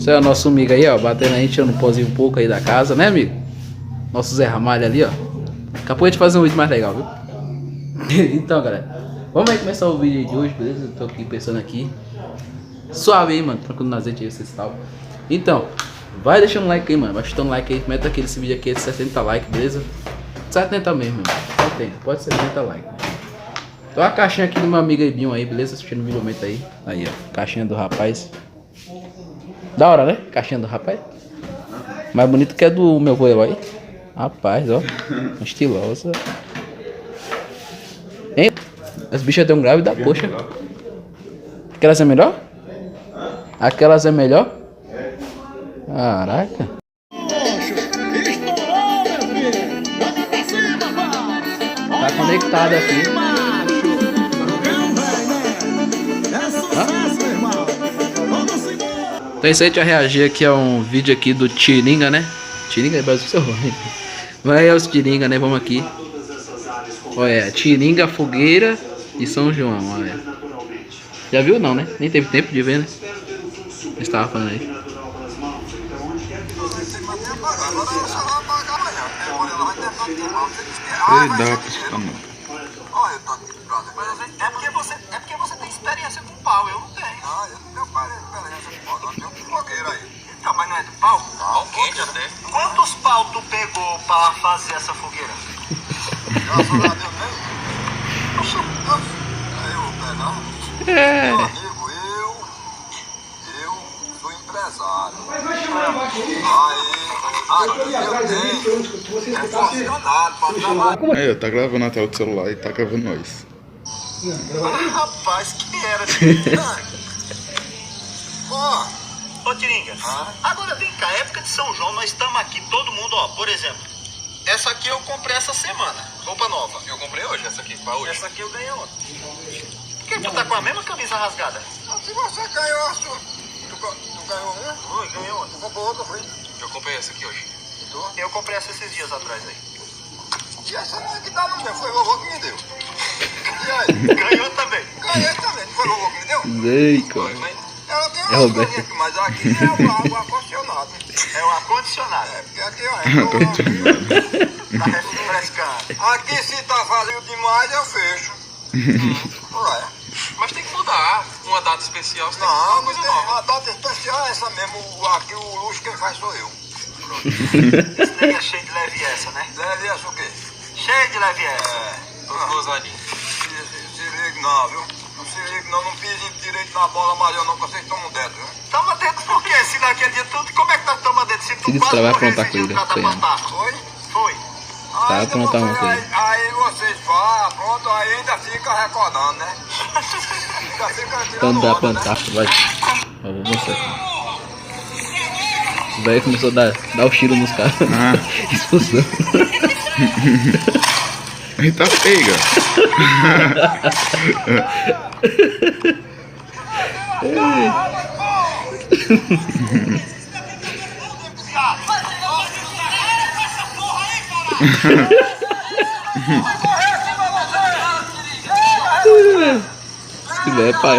Esse é o nosso amigo aí, ó, batendo a gente, tirando um pozinho um pouco aí da casa, né, amigo? Nosso Zé Ramalho ali, ó. Daqui a pouco a gente fazer um vídeo mais legal, viu? Então, galera, vamos aí começar o vídeo de hoje, beleza? Eu tô aqui pensando aqui. Suave aí, mano, tranquilo na gente aí, vocês tal. Então, vai deixando um like aí, mano. Vai chutando like aí, meta aqui esse vídeo aqui de 70 likes, beleza? 70 mesmo, mano. 70, pode ser 70 likes. Então a caixinha aqui do meu amigo Ebinho aí, beleza? Assistindo o vídeo momento aí. Aí, ó, caixinha do rapaz. Da hora, né? Caixinha do rapaz. Mais bonito que a do meu vô Eloy. Rapaz, ó. Estilosa. Hein? As bichas tão grávidas, poxa. Aquelas é melhor? Aquelas é melhor? Caraca. Tá conectado aqui. Então isso aí, a gente vai reagir aqui a um vídeo aqui do Tiringa, né? Tiringa é Brasil seu nome. Vai aos Tiringa, né? Vamos aqui. Olha, Tiringa Fogueira de São João, olha. Já viu não, né? Nem teve tempo de ver, né? Eu estava falando aí. É porque você tem experiência com pau, eu não tenho. Ah, eu não tenho experiência com pau, não. Eu tenho fogueira aí. Então, mas não é do pau? Pau quente até. Quantos pau tu pegou pra fazer essa fogueira? Graças a Deus mesmo. Aí eu vou pegar. Meu amigo, eu sou empresário. Aí, aqui eu tenho. É funcionário pra trabalhar. Aí, tá gravando a tela do celular e tá gravando nós. Ah, rapaz, que era Ô Tiringa, agora vem cá, época de São João, nós estamos aqui, todo mundo, ó, por exemplo, essa aqui eu comprei essa semana, roupa nova. Eu comprei hoje, essa aqui, pra hoje. Essa aqui eu ganhei ontem. Por que tu tá com a mesma camisa rasgada? Se você ganhou a sua, tu ganhou uma? Foi, ganhou outra. Tu comprou outra, foi? Eu comprei essa aqui hoje. Eu comprei essa esses dias atrás aí. E essa não é que dá no meu, foi o vovô que me deu. E aí? Ganhou também. Ganhei também, não foi o vovô que me deu? Sei, cara. Ela tem uma coisinha aqui, mas aqui é o ar-condicionado. É o ar-condicionado. É, porque aqui tá refrescando. Aqui se tá fazendo demais, eu fecho. Ué. Mas tem que mudar. Uma data especial, você não, tem que fazer uma data especial é essa mesmo. Aqui o luxo quem faz sou eu. Esse negócio é cheio de leve essa, né? Leve essa o quê? Cheio de leve essa. É. Todo gozadinho. Se liga não, viu? Não se liga não, não pisem direito na bola maior não, que vocês tomam dentro, viu? Toma dentro por quê? Se naquele dia tudo, como é que nós tomamos dentro? Se tu Ele quase vai morreu aprontar esse dia com ele, por causa da batata. Foi? Foi. Vai aprontar uma coisa. Aí vocês vão, pronto, aí ainda fica recordando, né? Ainda fica Então tirando dá onda, né? plantar, vai. Ó, vou mostrar. O velho começou a dar o tiro nos caras. Expulsando. Aí tá pega. Se tiver, pai.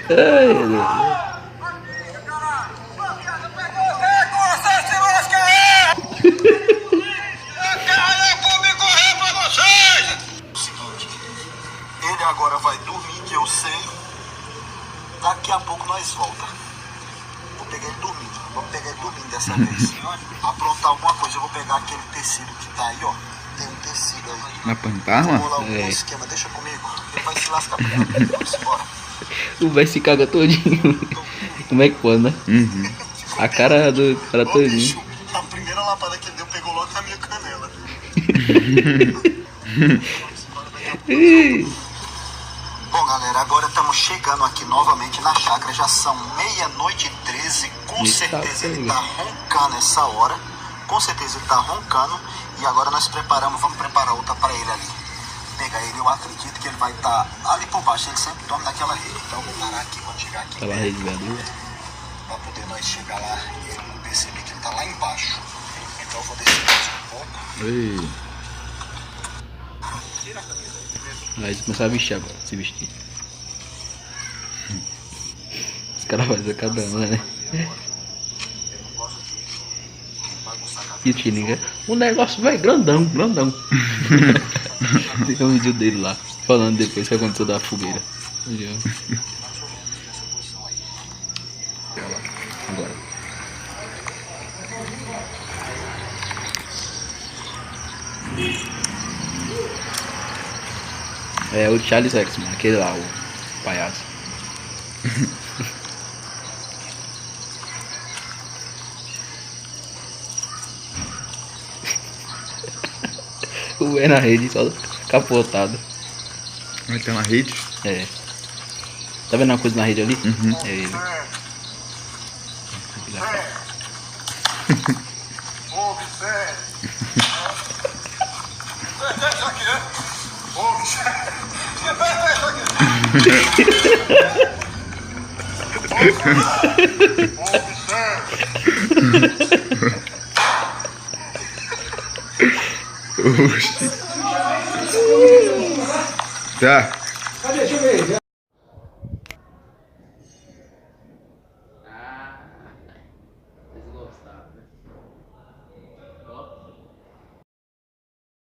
Ai, meu Deus. Ele agora vai dormir, que eu sei. Daqui a pouco nós volta. Vou pegar ele dormindo. Vamos pegar ele dormindo dessa vez. Aprontar alguma coisa. Eu vou pegar aquele tecido que tá aí, ó. Tem um tecido aí. Na pantarma? Vou lá um esquema. Deixa comigo. Ele vai se lascar. Vamos embora. O velho se caga todinho. Como é que pode, né? A cara do cara todinho. A primeira lapada que ele deu pegou logo na minha canela. Bom, galera, agora estamos chegando aqui novamente na chácara. Já são 00:13. Com certeza ele tá roncando essa hora. Com certeza ele tá roncando. E agora nós vamos preparar outra para ele ali. Pegar ele, eu acredito que ele vai estar ali por baixo. Ele sempre dorme naquela rede. Então eu vou parar aqui, quando chegar aqui. Aquela rede velha. Para poder nós chegar lá e ele não perceber que ele tá lá embaixo. Então eu vou descer mais um pouco. Aí começar a vestir agora, se vestir. caras fazem cada uma, né? E o Tininga, o negócio vai grandão, grandão. Tem um vídeo dele lá, falando depois que aconteceu da fogueira. Agora. É o Charles Exman, aquele lá, o palhaço. O é na rede, só capotado. Vai ter na rede? É. Tá vendo uma coisa na rede ali? Uhum. É ele. Observe. Isso aqui, né? Observe. Oxi. Tá. Cadê? Deixa eu ver.